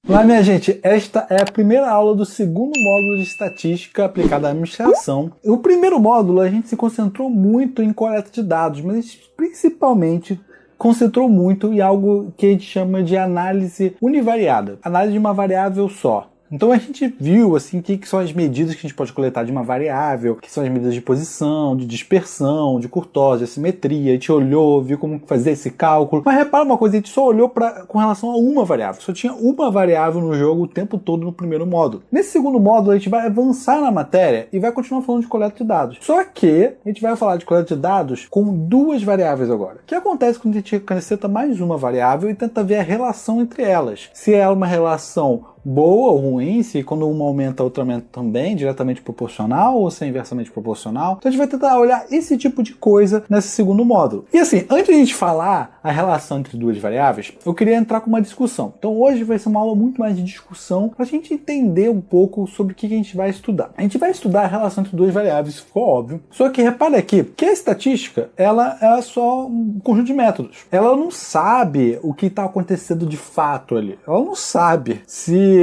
Olá, minha gente, esta é a primeira aula do segundo módulo de estatística aplicada à administração. O primeiro módulo a gente se concentrou muito em coleta de dados, mas principalmente concentrou muito em algo que a gente chama de análise univariada, análise de uma variável só. Então a gente viu assim o que são as medidas que a gente pode coletar de uma variável, que são as medidas de posição, de dispersão, de curtose, de assimetria. A gente olhou, viu como fazer esse cálculo. Mas repara uma coisa, a gente só olhou com relação a uma variável. Só tinha uma variável no jogo o tempo todo no primeiro módulo. Nesse segundo módulo a gente vai avançar na matéria e vai continuar falando de coleta de dados. Só que a gente vai falar de coleta de dados com duas variáveis agora. O que acontece quando a gente acrescenta mais uma variável e tenta ver a relação entre elas? Se é uma relação boa ou ruim, se quando uma aumenta, a outra aumenta também, diretamente proporcional ou se é inversamente proporcional. Então a gente vai tentar olhar esse tipo de coisa nesse segundo módulo. E assim, antes de a gente falar a relação entre duas variáveis, eu queria entrar com uma discussão. Então hoje vai ser uma aula muito mais de discussão para a gente entender um pouco sobre o que a gente vai estudar. A gente vai estudar a relação entre duas variáveis, ficou óbvio. Só que repara aqui, que a estatística, ela é só um conjunto de métodos. Ela não sabe o que está acontecendo de fato ali. Ela não sabe se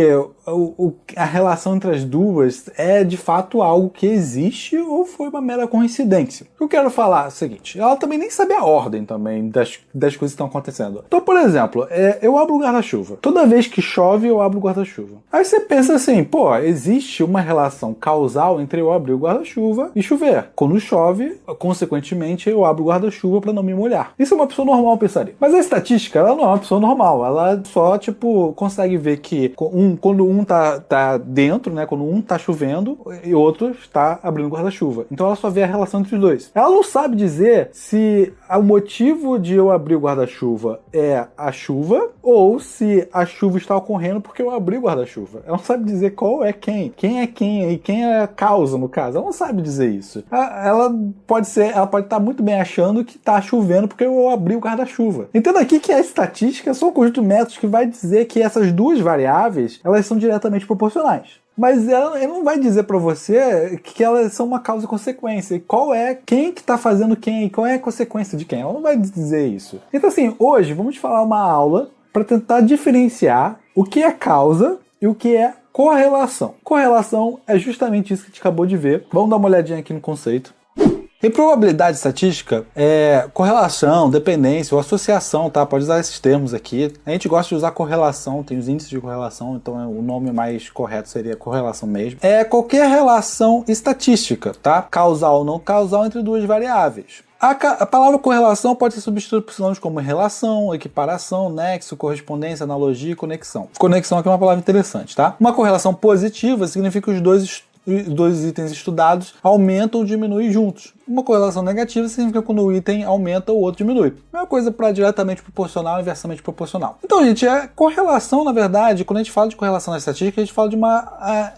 a relação entre as duas é de fato algo que existe ou foi uma mera coincidência. O que eu quero falar é o seguinte, ela também nem sabe a ordem também das coisas que estão acontecendo. Então, por exemplo, eu abro o guarda-chuva. Toda vez que chove, eu abro o guarda-chuva. Aí você pensa assim, pô, existe uma relação causal entre eu abrir o guarda-chuva e chover. Quando chove, consequentemente, eu abro o guarda-chuva para não me molhar. Isso é uma pessoa normal pensaria. Mas a estatística, ela não é uma pessoa normal. Ela só, consegue ver que quando um tá dentro, né? Quando um tá chovendo e outro está abrindo guarda-chuva. Então ela só vê a relação entre os dois. Ela não sabe dizer se o motivo de eu abrir o guarda-chuva é a chuva ou se a chuva está ocorrendo porque eu abri o guarda-chuva. Ela não sabe dizer qual é quem é quem e quem é a causa no caso. Ela não sabe dizer isso. Ela pode estar muito bem achando que tá chovendo porque eu abri o guarda-chuva. Entenda aqui que a estatística é só um conjunto de métodos que vai dizer que essas duas variáveis elas são diretamente proporcionais. Mas ela não vai dizer para você que elas são uma causa e consequência. Qual é quem que tá fazendo quem e qual é a consequência de quem. Ela não vai dizer isso. Então assim, hoje vamos falar uma aula para tentar diferenciar o que é causa e o que é correlação. Correlação é justamente isso que a gente acabou de ver. Vamos dar uma olhadinha aqui no conceito. Em probabilidade estatística, correlação, dependência ou associação, tá? Pode usar esses termos aqui. A gente gosta de usar correlação, tem os índices de correlação, então o nome mais correto seria correlação mesmo. É qualquer relação estatística, tá? Causal ou não causal entre duas variáveis. A palavra correlação pode ser substituída por sinônimos como relação, equiparação, nexo, correspondência, analogia e conexão. Conexão aqui é uma palavra interessante, tá? Uma correlação positiva significa que os dois itens estudados aumentam ou diminuem juntos. Uma correlação negativa significa quando o item aumenta, o outro diminui. Mesma coisa para diretamente proporcional e inversamente proporcional. Então, gente, a correlação, na verdade, quando a gente fala de correlação na estatística, a gente fala de uma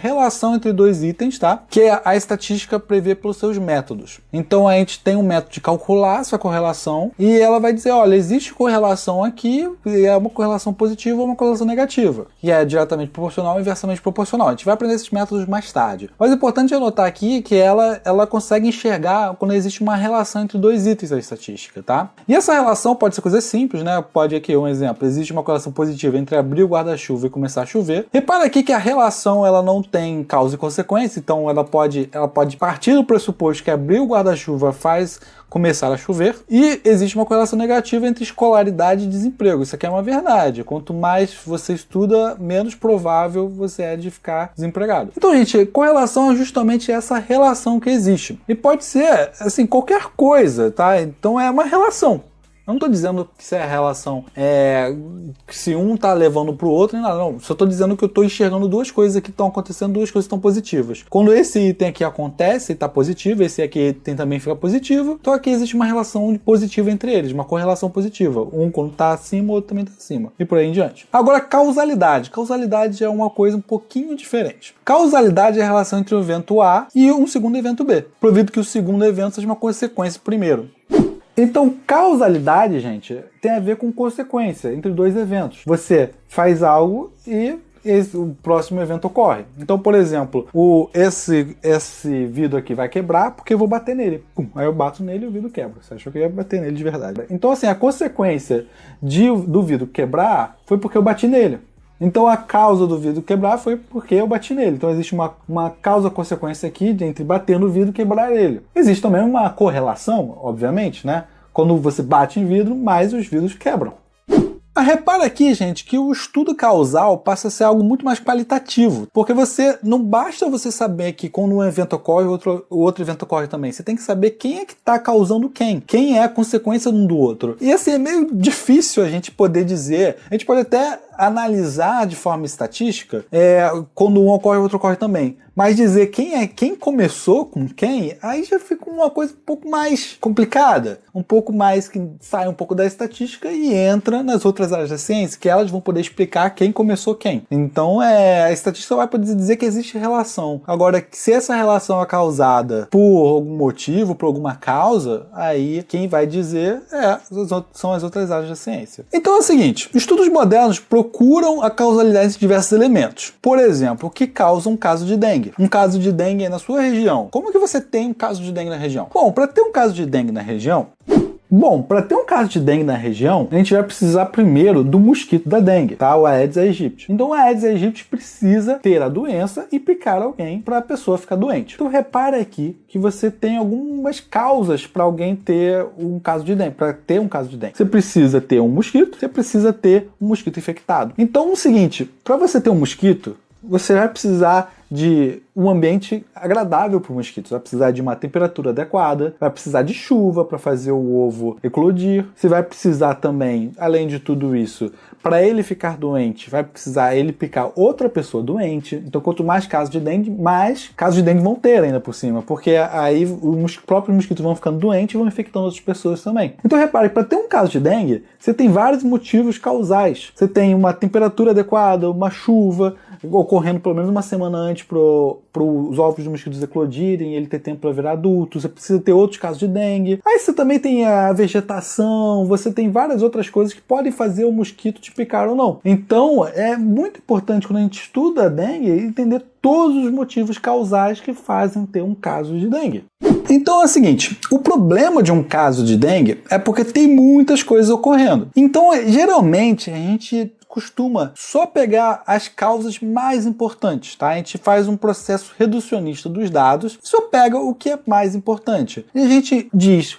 relação entre dois itens, tá? Que a estatística prevê pelos seus métodos. Então, a gente tem um método de calcular essa correlação e ela vai dizer, olha, existe correlação aqui, é uma correlação positiva ou uma correlação negativa. E é diretamente proporcional e inversamente proporcional. A gente vai aprender esses métodos mais tarde. Mas o importante é notar aqui que ela consegue enxergar quando existe uma relação entre dois itens da estatística, tá? E essa relação pode ser coisa simples, né? Pode aqui um exemplo, existe uma correlação positiva entre abrir o guarda-chuva e começar a chover. Repara aqui que a relação ela não tem causa e consequência, então ela pode partir do pressuposto que abrir o guarda-chuva faz começar a chover, e existe uma correlação negativa entre escolaridade e desemprego. Isso aqui é uma verdade. Quanto mais você estuda, menos provável você é de ficar desempregado. Então, gente, correlação é justamente essa relação que existe. E pode ser, assim, qualquer coisa, tá? Então é uma relação. Eu não estou dizendo que se a relação que se um está levando para o outro, nada, não. Só estou dizendo que eu estou enxergando duas coisas aqui que estão acontecendo, duas coisas que estão positivas. Quando esse item aqui acontece e está positivo, esse aqui item também fica positivo, então aqui existe uma relação positiva entre eles, uma correlação positiva. Um quando está acima, o outro também está acima. E por aí em diante. Agora, causalidade. Causalidade é uma coisa um pouquinho diferente. Causalidade é a relação entre o evento A e um segundo evento B. Provido que o segundo evento seja uma consequência do primeiro. Então, causalidade, gente, tem a ver com consequência entre dois eventos. Você faz algo e o próximo evento ocorre. Então, por exemplo, esse vidro aqui vai quebrar porque eu vou bater nele. Pum, aí eu bato nele e o vidro quebra. Você achou que eu ia bater nele de verdade. Então, assim, a consequência do vidro quebrar foi porque eu bati nele. Então a causa do vidro quebrar foi porque eu bati nele. Então existe uma causa-consequência aqui entre bater no vidro e quebrar ele. Existe também uma correlação, obviamente, né? Quando você bate em vidro, mais os vidros quebram. Mas repara aqui, gente, que o estudo causal passa a ser algo muito mais qualitativo, porque não basta você saber que quando um evento ocorre, o outro evento ocorre também. Você tem que saber quem é que está causando quem é a consequência um do outro. E assim, é meio difícil a gente poder dizer, a gente pode até analisar de forma estatística, quando um ocorre, o outro ocorre também. Mas dizer quem começou com quem, aí já fica uma coisa um pouco mais complicada, um pouco mais que sai um pouco da estatística e entra nas outras áreas da ciência, que elas vão poder explicar quem começou quem. Então a estatística vai poder dizer que existe relação. Agora, se essa relação é causada por algum motivo, por alguma causa, aí quem vai dizer são as outras áreas da ciência. Então é o seguinte, estudos modernos procuram a causalidade de diversos elementos. Por exemplo, o que causa um caso de dengue? Um caso de dengue na sua região. Como que você tem um caso de dengue na região? Bom, para ter um caso de dengue na região, a gente vai precisar primeiro do mosquito da dengue, tá? O Aedes aegypti. Então o Aedes aegypti precisa ter a doença e picar alguém para a pessoa ficar doente. Então repara aqui que você tem algumas causas para alguém ter um caso de dengue, para ter um caso de dengue. Você precisa ter um mosquito, você precisa ter um mosquito infectado. Então é o seguinte, para você ter um mosquito, você vai precisar de um ambiente agradável para o mosquito. Você vai precisar de uma temperatura adequada, vai precisar de chuva para fazer o ovo eclodir. Você vai precisar também, além de tudo isso, para ele ficar doente, vai precisar ele picar outra pessoa doente. Então, quanto mais casos de dengue, mais casos de dengue vão ter ainda por cima, porque aí os próprios mosquitos vão ficando doentes e vão infectando outras pessoas também. Então, repare, para ter um caso de dengue, você tem vários motivos causais. Você tem uma temperatura adequada, uma chuva, ocorrendo pelo menos uma semana antes para os ovos dos mosquitos eclodirem e ele ter tempo para virar adulto. Você precisa ter outros casos de dengue. Aí você também tem a vegetação, você tem várias outras coisas que podem fazer o mosquito te picar ou não. Então é muito importante quando a gente estuda a dengue entender todos os motivos causais que fazem ter um caso de dengue. Então é o seguinte, o problema de um caso de dengue é porque tem muitas coisas ocorrendo. Então geralmente a gente costuma só pegar as causas mais importantes, tá? A gente faz um processo reducionista dos dados e só pega o que é mais importante. E a gente diz,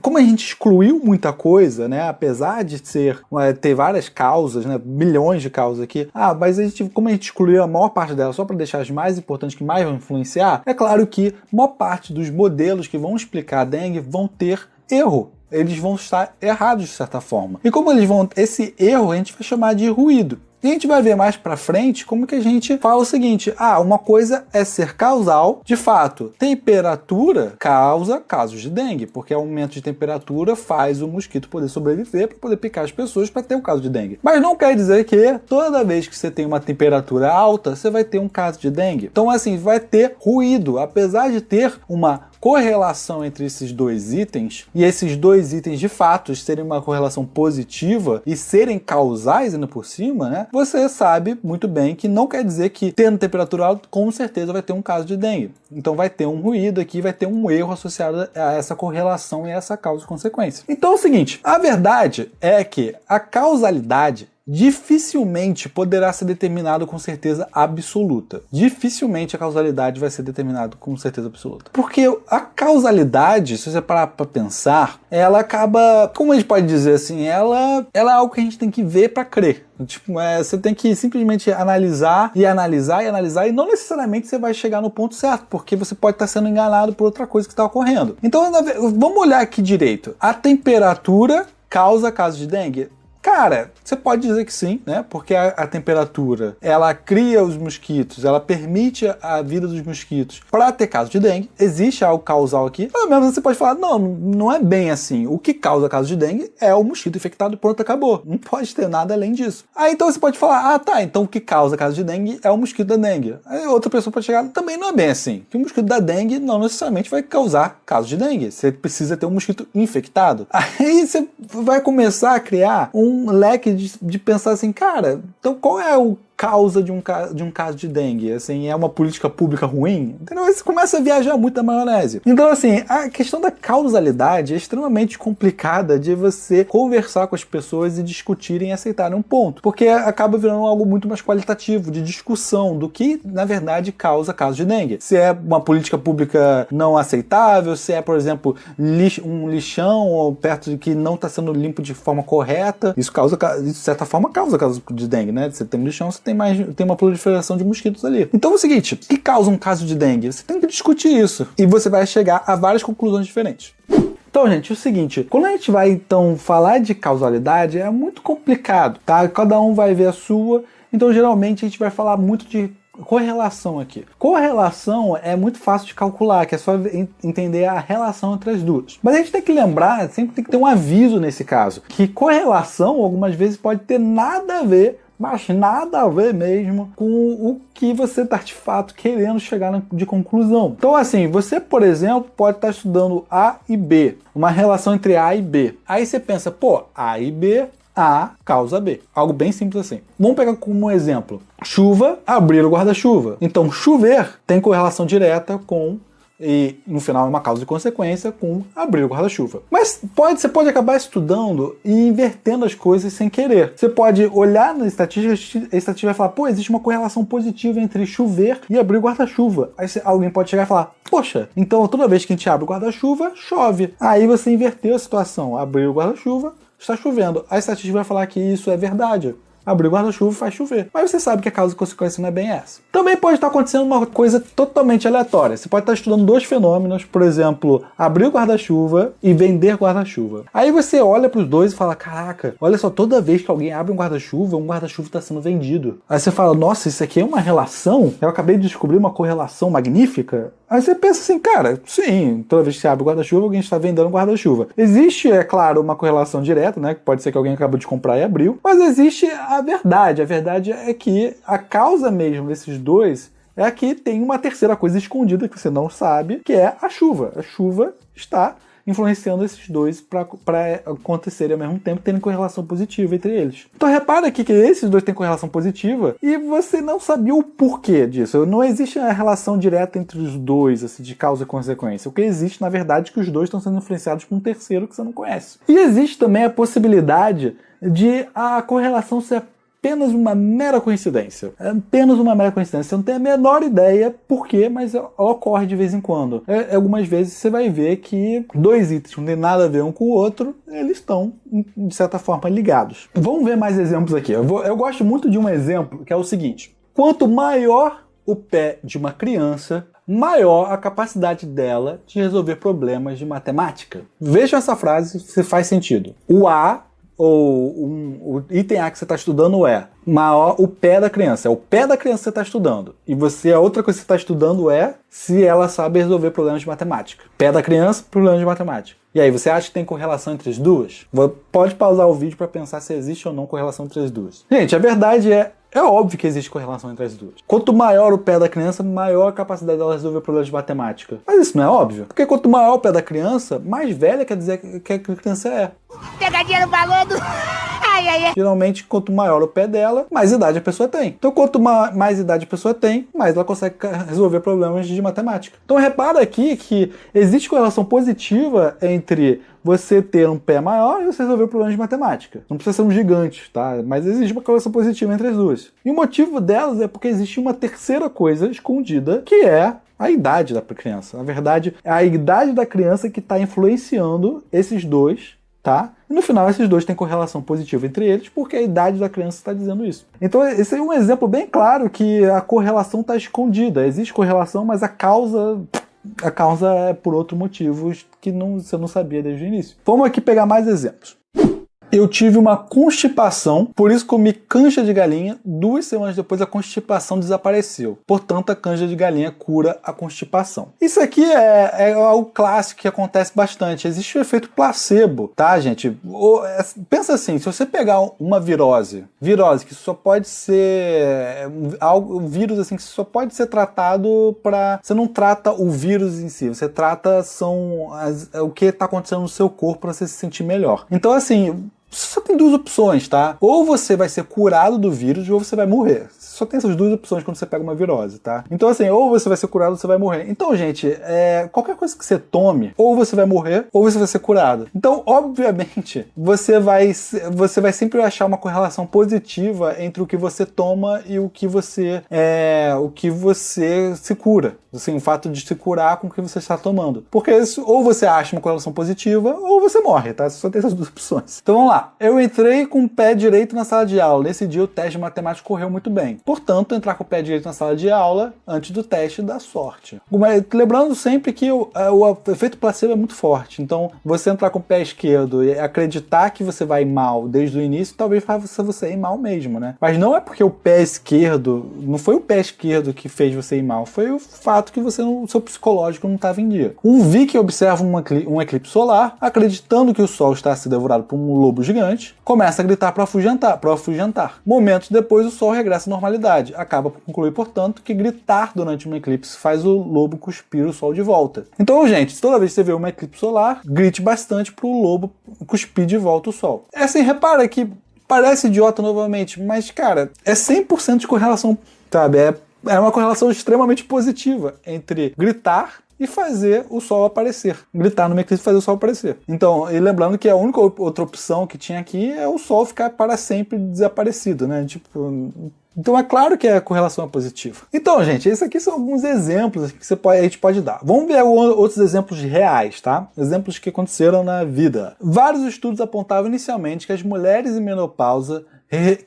como a gente excluiu muita coisa, né? Apesar de ter várias causas, né? Milhões de causas aqui, mas como a gente excluiu a maior parte delas só para deixar as mais importantes que mais vão influenciar, é claro que a maior parte dos modelos que vão explicar a dengue vão ter erro. Eles vão estar errados de certa forma. E como esse erro a gente vai chamar de ruído. E a gente vai ver mais pra frente como que a gente fala o seguinte, uma coisa é ser causal, de fato, temperatura causa casos de dengue, porque o aumento de temperatura faz o mosquito poder sobreviver para poder picar as pessoas para ter um caso de dengue. Mas não quer dizer que toda vez que você tem uma temperatura alta, você vai ter um caso de dengue. Então assim, vai ter ruído, apesar de ter uma correlação entre esses dois itens, e esses dois itens de fato serem uma correlação positiva e serem causais ainda por cima, né? Você sabe muito bem que não quer dizer que tendo temperatura alta, com certeza vai ter um caso de dengue. Então vai ter um ruído aqui, vai ter um erro associado a essa correlação e a essa causa e consequência. Então é o seguinte, a verdade é que a causalidade dificilmente poderá ser determinado com certeza absoluta. Dificilmente a causalidade vai ser determinada com certeza absoluta. Porque a causalidade, se você parar para pensar, ela acaba, como a gente pode dizer assim, ela é algo que a gente tem que ver para crer. Você tem que simplesmente analisar e não necessariamente você vai chegar no ponto certo, porque você pode estar sendo enganado por outra coisa que está ocorrendo. Então, vamos olhar aqui direito. A temperatura causa casos de dengue? Cara, você pode dizer que sim, né? Porque a temperatura, ela cria os mosquitos, ela permite a vida dos mosquitos para ter caso de dengue. Existe algo causal aqui. Pelo menos você pode falar, não é bem assim. O que causa caso de dengue é o mosquito infectado e pronto, acabou. Não pode ter nada além disso. Aí então você pode falar, então o que causa caso de dengue é o mosquito da dengue. Aí outra pessoa pode chegar, também não é bem assim. Que o mosquito da dengue não necessariamente vai causar caso de dengue. Você precisa ter um mosquito infectado. Aí você vai começar a criar um leque de pensar assim, cara, então qual é causa de um caso de dengue? Assim, é uma política pública ruim? Entendeu? Aí você começa a viajar muito na maionese. Então, assim, a questão da causalidade é extremamente complicada de você conversar com as pessoas e discutirem e aceitarem um ponto. Porque acaba virando algo muito mais qualitativo, de discussão do que, na verdade, causa caso de dengue. Se é uma política pública não aceitável, se é, por exemplo, um lixão ou perto de que não está sendo limpo de forma correta, isso de certa forma causa caso de dengue, né? Você tem um lixão, você tem uma proliferação de mosquitos ali. Então é o seguinte, o que causa um caso de dengue? Você tem que discutir isso e você vai chegar a várias conclusões diferentes. Então, gente, é o seguinte, quando a gente vai, então, falar de causalidade, é muito complicado, tá? Cada um vai ver a sua, então, geralmente, a gente vai falar muito de correlação aqui. Correlação é muito fácil de calcular, que é só entender a relação entre as duas. Mas a gente tem que lembrar, sempre tem que ter um aviso nesse caso, que correlação, algumas vezes, pode ter nada a ver, mas nada a ver mesmo com o que você está de fato querendo chegar de conclusão. Então, assim, você, por exemplo, pode estar estudando A e B, uma relação entre A e B. Aí você pensa, pô, A e B, A causa B. Algo bem simples assim. Vamos pegar como um exemplo. Chuva, abrir o guarda-chuva. Então, chover tem correlação direta com, e no final é uma causa e consequência, com abrir o guarda-chuva. Mas você pode acabar estudando e invertendo as coisas sem querer. Você pode olhar na estatística, a estatística vai falar, pô, existe uma correlação positiva entre chover e abrir o guarda-chuva. Aí alguém pode chegar e falar, poxa, então toda vez que a gente abre o guarda-chuva, chove. Aí você inverteu a situação, abriu o guarda-chuva, está chovendo. A estatística vai falar que isso é verdade. Abrir o guarda-chuva faz chover. Mas você sabe que a causa e consequência não é bem essa. Também pode estar acontecendo uma coisa totalmente aleatória. Você pode estar estudando dois fenômenos, por exemplo, abrir o guarda-chuva e vender guarda-chuva. Aí você olha para os dois e fala, caraca, olha só, toda vez que alguém abre um guarda-chuva está sendo vendido. Aí você fala, nossa, isso aqui é uma relação? Eu acabei de descobrir uma correlação magnífica. Aí você pensa assim, cara, sim, toda vez que você abre o guarda-chuva, alguém está vendendo um guarda-chuva. Existe, é claro, uma correlação direta, né? Que pode ser que alguém acabou de comprar e abriu, mas existe a verdade. A verdade é que a causa mesmo desses dois é que tem uma terceira coisa escondida que você não sabe, que é a chuva. A chuva está influenciando esses dois para acontecerem ao mesmo tempo, tendo correlação positiva entre eles. Então repara aqui que esses dois têm correlação positiva e você não sabia o porquê disso. Não existe a relação direta entre os dois, assim, de causa e consequência. O que existe, na verdade, é que os dois estão sendo influenciados por um terceiro que você não conhece. E existe também a possibilidade de a correlação ser apenas uma mera coincidência. É apenas uma mera coincidência. Você não tem a menor ideia por quê, mas ela ocorre de vez em quando. Algumas vezes você vai ver que dois itens que não tem nada a ver um com o outro, eles estão, de certa forma, ligados. Vamos ver mais exemplos aqui. Eu gosto muito de um exemplo, que é o seguinte. Quanto maior o pé de uma criança, maior a capacidade dela de resolver problemas de matemática. Veja essa frase se faz sentido. O A, o item A que você está estudando é maior o pé da criança. É o pé da criança que você está estudando. E a outra coisa que você está estudando é se ela sabe resolver problemas de matemática. Pé da criança, problemas de matemática. E aí, você acha que tem correlação entre as duas? Pode pausar o vídeo para pensar se existe ou não correlação entre as duas. Gente, a verdade é óbvio que existe correlação entre as duas. Quanto maior o pé da criança, maior a capacidade dela resolver problemas de matemática. Mas isso não é óbvio? Porque quanto maior o pé da criança, mais velha quer dizer que a criança é. Pegadinha no balão do... Ai, ai, ai. Geralmente, quanto maior o pé dela, mais idade a pessoa tem. Então, quanto mais idade a pessoa tem, mais ela consegue resolver problemas de matemática. Então, repara aqui que existe correlação positiva entre você ter um pé maior e você resolver problemas de matemática. Não precisa ser um gigante, tá? Mas existe uma correlação positiva entre as duas. E o motivo delas é porque existe uma terceira coisa escondida, que é a idade da criança. Na verdade, é a idade da criança que está influenciando esses dois, tá? E no final, esses dois têm correlação positiva entre eles, porque a idade da criança está dizendo isso. Então, esse é um exemplo bem claro que a correlação está escondida. Existe correlação, mas a causa é por outro motivo que você não sabia desde o início. Vamos aqui pegar mais exemplos. Eu tive uma constipação, por isso comi canja de galinha. 2 semanas depois a constipação desapareceu. Portanto, a canja de galinha cura a constipação. Isso aqui é algo clássico que acontece bastante. Existe o efeito placebo, tá, gente? Pensa assim, se você pegar uma virose que só pode ser um vírus assim que só pode ser tratado você não trata o vírus em si, você trata o que está acontecendo no seu corpo para você se sentir melhor. Então, assim, só tem duas opções, tá? Ou você vai ser curado do vírus ou você vai morrer. Só tem essas duas opções quando você pega uma virose, tá? Então assim, ou você vai ser curado ou você vai morrer. Então, gente, qualquer coisa que você tome, ou você vai morrer ou você vai ser curado. Então, obviamente, você vai sempre achar uma correlação positiva entre o que você toma e o que você se cura. Assim, o fato de se curar com o que você está tomando. Porque ou você acha uma correlação positiva ou você morre, tá? Só tem essas duas opções. Então vamos lá. Eu entrei com o pé direito na sala de aula. Nesse dia o teste de matemática correu muito bem. Portanto, entrar com o pé direito na sala de aula antes do teste dá sorte. Lembrando sempre que o efeito placebo é muito forte. Então, você entrar com o pé esquerdo e acreditar que você vai mal desde o início, talvez faça você ir mal mesmo, né? Mas não é porque o pé esquerdo, não foi o pé esquerdo que fez você ir mal, foi o fato que o seu psicológico não estava em dia. Um Viking observa um eclipse solar, acreditando que o Sol está sendo devorado por um lobo gigante, começa a gritar para afugentar. Momentos depois, o Sol regressa à normalidade. Acaba por concluir, portanto, que gritar durante um eclipse faz o lobo cuspir o Sol de volta. Então, gente, toda vez que você vê um eclipse solar, grite bastante para o lobo cuspir de volta o Sol. É assim, repara que parece idiota novamente, mas, cara, é 100% de correlação, sabe? É uma correlação extremamente positiva entre gritar e fazer o Sol aparecer. Gritar no eclipse e fazer o Sol aparecer. Então, e lembrando que a única outra opção que tinha aqui é o Sol ficar para sempre desaparecido, né? Então é claro que a correlação é positiva. Então, gente, esses aqui são alguns exemplos que a gente pode dar. Vamos ver outros exemplos reais, tá? Exemplos que aconteceram na vida. Vários estudos apontavam inicialmente que as mulheres em menopausa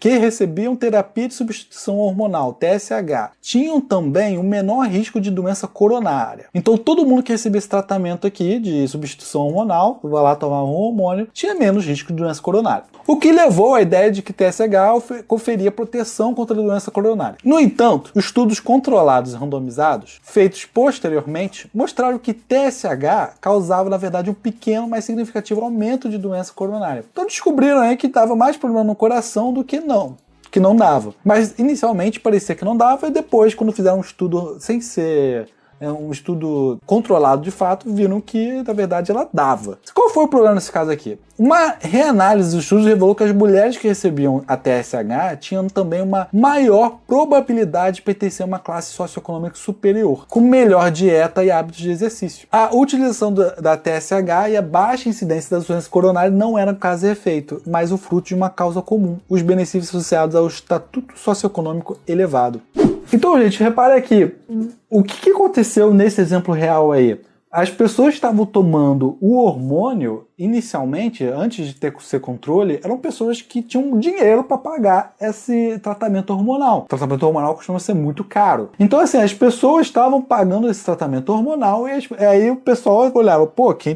que recebiam terapia de substituição hormonal, TSH, tinham também o menor risco de doença coronária. Então todo mundo que recebia esse tratamento aqui de substituição hormonal, vai lá tomar um hormônio, tinha menos risco de doença coronária. O que levou à ideia de que TSH conferia proteção contra a doença coronária. No entanto, estudos controlados e randomizados, feitos posteriormente, mostraram que TSH causava, na verdade, um pequeno, mas significativo aumento de doença coronária. Então descobriram aí que dava mais problema no coração do que não dava. Mas inicialmente parecia que não dava, e depois, quando fizeram um estudo sem ser um estudo controlado de fato, viram que, na verdade, ela dava. Qual foi o problema nesse caso aqui? Uma reanálise dos estudos revelou que as mulheres que recebiam a TSH tinham também uma maior probabilidade de pertencer a uma classe socioeconômica superior, com melhor dieta e hábitos de exercício. A utilização da TSH e a baixa incidência das doenças coronárias não eram causa e efeito, mas o fruto de uma causa comum, os benefícios associados ao estatuto socioeconômico elevado. Então, gente, repare aqui, o que aconteceu nesse exemplo real aí? As pessoas estavam tomando o hormônio, inicialmente, antes de ter ser controle, eram pessoas que tinham dinheiro para pagar esse tratamento hormonal. O tratamento hormonal costuma ser muito caro. Então, assim, as pessoas estavam pagando esse tratamento hormonal e aí o pessoal olhava, pô, quem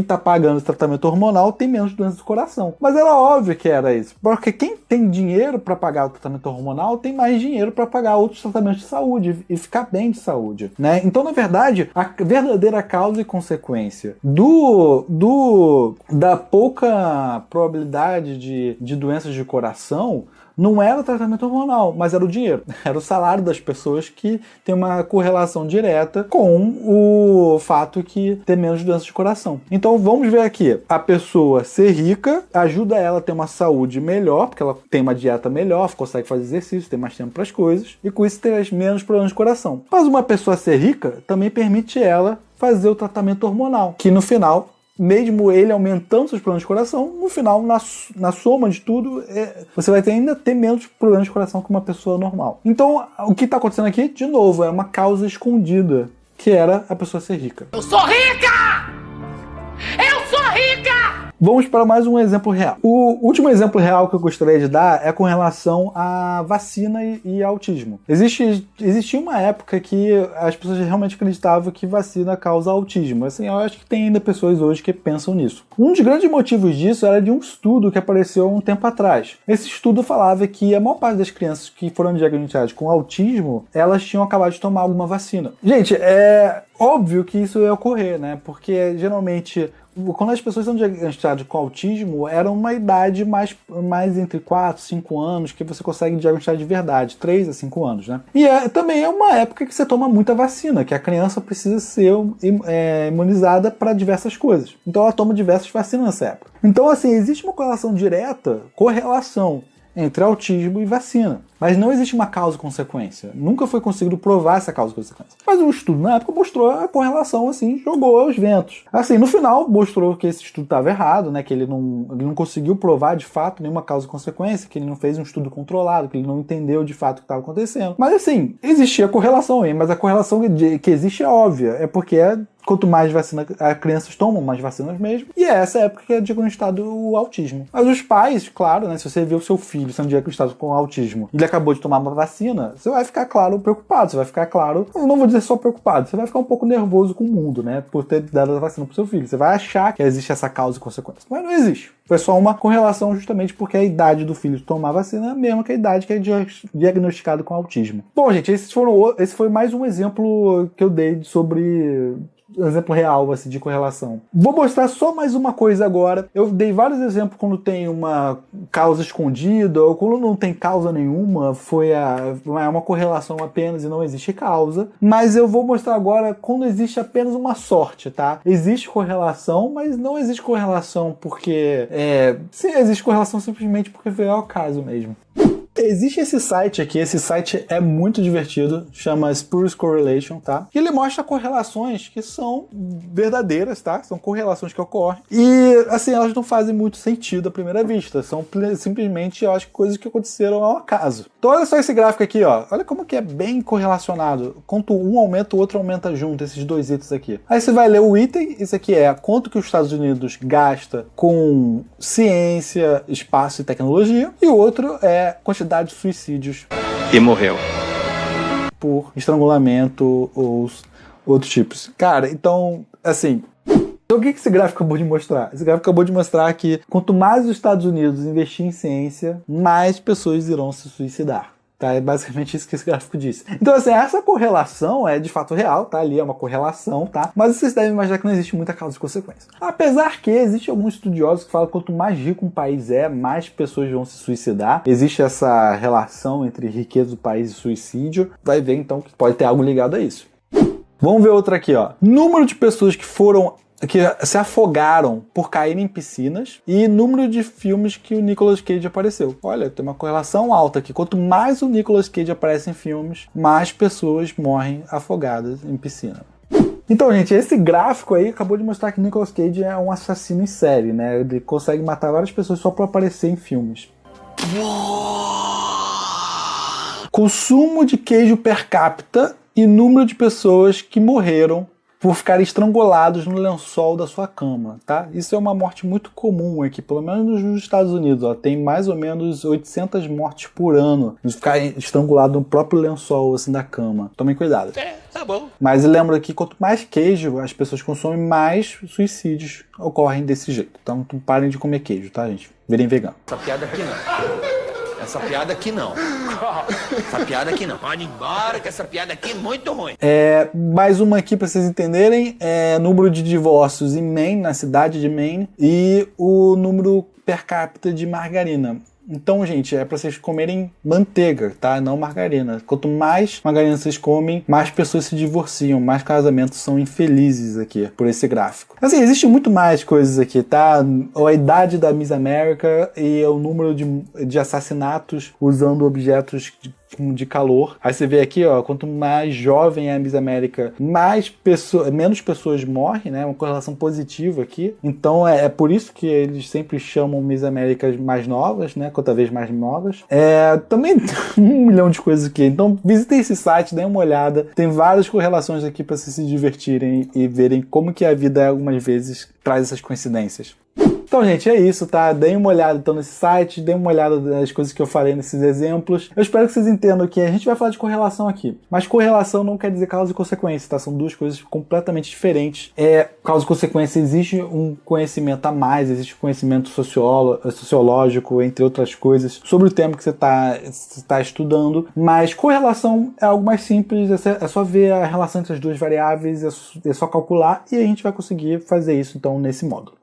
tá pagando esse tratamento hormonal tem menos doença do coração. Mas era óbvio que era isso. Porque quem tem dinheiro para pagar o tratamento hormonal tem mais dinheiro para pagar outros tratamentos de saúde e ficar bem de saúde, né? Então, na verdade, a verdadeira causa e consequência da pouca probabilidade de doenças de coração não era o tratamento hormonal, mas era o dinheiro. Era o salário das pessoas que tem uma correlação direta com o fato que tem menos doenças de coração. Então vamos ver aqui. A pessoa ser rica ajuda ela a ter uma saúde melhor, porque ela tem uma dieta melhor, consegue fazer exercício, tem mais tempo para as coisas, e com isso ter menos problemas de coração. Mas uma pessoa ser rica também permite ela fazer o tratamento hormonal, que no final, mesmo ele aumentando seus problemas de coração, no final, na soma de tudo, você vai ainda ter menos problemas de coração que uma pessoa normal. Então, o que está acontecendo aqui, de novo, é uma causa escondida, que era a pessoa ser rica. Eu sou rica! Eu sou rica! Vamos para mais um exemplo real. O último exemplo real que eu gostaria de dar é com relação à vacina e autismo. Existia uma época que as pessoas realmente acreditavam que vacina causa autismo. Assim, eu acho que tem ainda pessoas hoje que pensam nisso. Um dos grandes motivos disso era de um estudo que apareceu há um tempo atrás. Esse estudo falava que a maior parte das crianças que foram diagnosticadas com autismo, elas tinham acabado de tomar alguma vacina. Gente, é óbvio que isso ia ocorrer, né? Porque geralmente quando as pessoas são diagnosticadas com autismo, era uma idade mais entre 4 e 5 anos que você consegue diagnosticar de verdade, 3 a 5 anos, né? E também é uma época que você toma muita vacina, que a criança precisa ser imunizada para diversas coisas. Então ela toma diversas vacinas nessa época. Então, assim, existe uma correlação entre autismo e vacina. Mas não existe uma causa-consequência. Nunca foi conseguido provar essa causa-consequência. Mas o estudo na época mostrou a correlação, assim, jogou aos ventos. Assim, no final, mostrou que esse estudo estava errado, né? Que ele não conseguiu provar, de fato, nenhuma causa-consequência, que ele não fez um estudo controlado, que ele não entendeu, de fato, o que estava acontecendo. Mas, assim, existia correlação aí. Mas a correlação que existe é óbvia. É porque quanto mais vacina, as crianças tomam mais vacinas mesmo. E é essa época que é diagnosticado o autismo. Mas os pais, claro, né? Se você vê o seu filho sendo diagnosticado com autismo e ele acabou de tomar uma vacina, você vai ficar, claro, preocupado. Você vai ficar, claro, eu não vou dizer só preocupado, você vai ficar um pouco nervoso com o mundo, né? Por ter dado a vacina pro seu filho. Você vai achar que existe essa causa e consequência. Mas não existe. Foi só uma correlação justamente porque a idade do filho de tomar a vacina é a mesma que a idade que é diagnosticado com autismo. Bom, gente, esse foi mais um exemplo que eu dei sobre... um exemplo real, assim, de correlação. Vou mostrar só mais uma coisa agora. Eu dei vários exemplos quando tem uma causa escondida ou quando não tem causa nenhuma, é uma correlação apenas e não existe causa. Mas eu vou mostrar agora quando existe apenas uma sorte, tá? Existe correlação, mas não existe correlação porque... existe correlação simplesmente porque veio ao caso mesmo. Existe esse site aqui, esse site é muito divertido, chama Spurious Correlation, tá? E ele mostra correlações que são verdadeiras, tá? São correlações que ocorrem. E, assim, elas não fazem muito sentido à primeira vista. São simplesmente, eu acho, coisas que aconteceram ao acaso. Então, olha só esse gráfico aqui, ó. Olha como que é bem correlacionado. Quanto um aumenta, o outro aumenta junto, esses dois itens aqui. Aí você vai ler o item, isso aqui é quanto que os Estados Unidos gasta com ciência, espaço e tecnologia. E o outro é quantidade de suicídios. E morreu. Por estrangulamento ou outros tipos. Cara, então, assim... Então, o que esse gráfico acabou de mostrar? Esse gráfico acabou de mostrar que quanto mais os Estados Unidos investir em ciência, mais pessoas irão se suicidar. Tá? É basicamente isso que esse gráfico disse. Então, assim, essa correlação é de fato real, tá? Ali é uma correlação, tá? Mas vocês devem imaginar que não existe muita causa e consequência. Apesar que existem alguns estudiosos que falam que quanto mais rico um país é, mais pessoas vão se suicidar. Existe essa relação entre riqueza do país e suicídio. Vai ver, então, que pode ter algo ligado a isso. Vamos ver outra aqui, ó. Número de pessoas que se afogaram por cair em piscinas e número de filmes que o Nicolas Cage apareceu. Olha, tem uma correlação alta aqui. Quanto mais o Nicolas Cage aparece em filmes, mais pessoas morrem afogadas em piscina. Então, gente, esse gráfico aí acabou de mostrar que Nicolas Cage é um assassino em série, né? Ele consegue matar várias pessoas só por aparecer em filmes. Consumo de queijo per capita e número de pessoas que morreram por ficarem estrangulados no lençol da sua cama, tá? Isso é uma morte muito comum aqui, pelo menos nos Estados Unidos, ó. Tem mais ou menos 800 mortes por ano de ficar estrangulado no próprio lençol, assim, da cama. Tomem cuidado. Tá bom. Mas lembra que quanto mais queijo as pessoas consomem, mais suicídios ocorrem desse jeito. Então parem de comer queijo, tá, gente? Virem vegano. Essa piada aqui não. Essa piada aqui não. Essa piada aqui não. Pode ir embora que essa piada aqui é muito ruim. Mais uma aqui pra vocês entenderem. Número de divórcios em Maine, na cidade de Maine. E o número per capita de margarina. Então, gente, é pra vocês comerem manteiga, tá? Não margarina. Quanto mais margarina vocês comem, mais pessoas se divorciam, mais casamentos são infelizes aqui, por esse gráfico. Assim, existe muito mais coisas aqui, tá? A idade da Miss America e o número de assassinatos usando objetos de calor. Aí você vê aqui, ó, quanto mais jovem é a Miss América, menos pessoas morrem, né? Uma correlação positiva aqui. Então é por isso que eles sempre chamam Miss Américas mais novas, né? Cada vez mais novas. Também 1 milhão de coisas aqui. Então visitem esse site, deem uma olhada. Tem várias correlações aqui para vocês se divertirem e verem como que a vida algumas vezes traz essas coincidências. Então, gente, é isso, tá? Deem uma olhada então nesse site, deem uma olhada nas coisas que eu falei nesses exemplos. Eu espero que vocês entendam que a gente vai falar de correlação aqui, mas correlação não quer dizer causa e consequência, tá? São duas coisas completamente diferentes. Causa e consequência, existe um conhecimento a mais, existe um conhecimento sociológico, entre outras coisas, sobre o tema que você está estudando, mas correlação é algo mais simples, é só ver a relação entre as duas variáveis, é só calcular e a gente vai conseguir fazer isso então nesse módulo.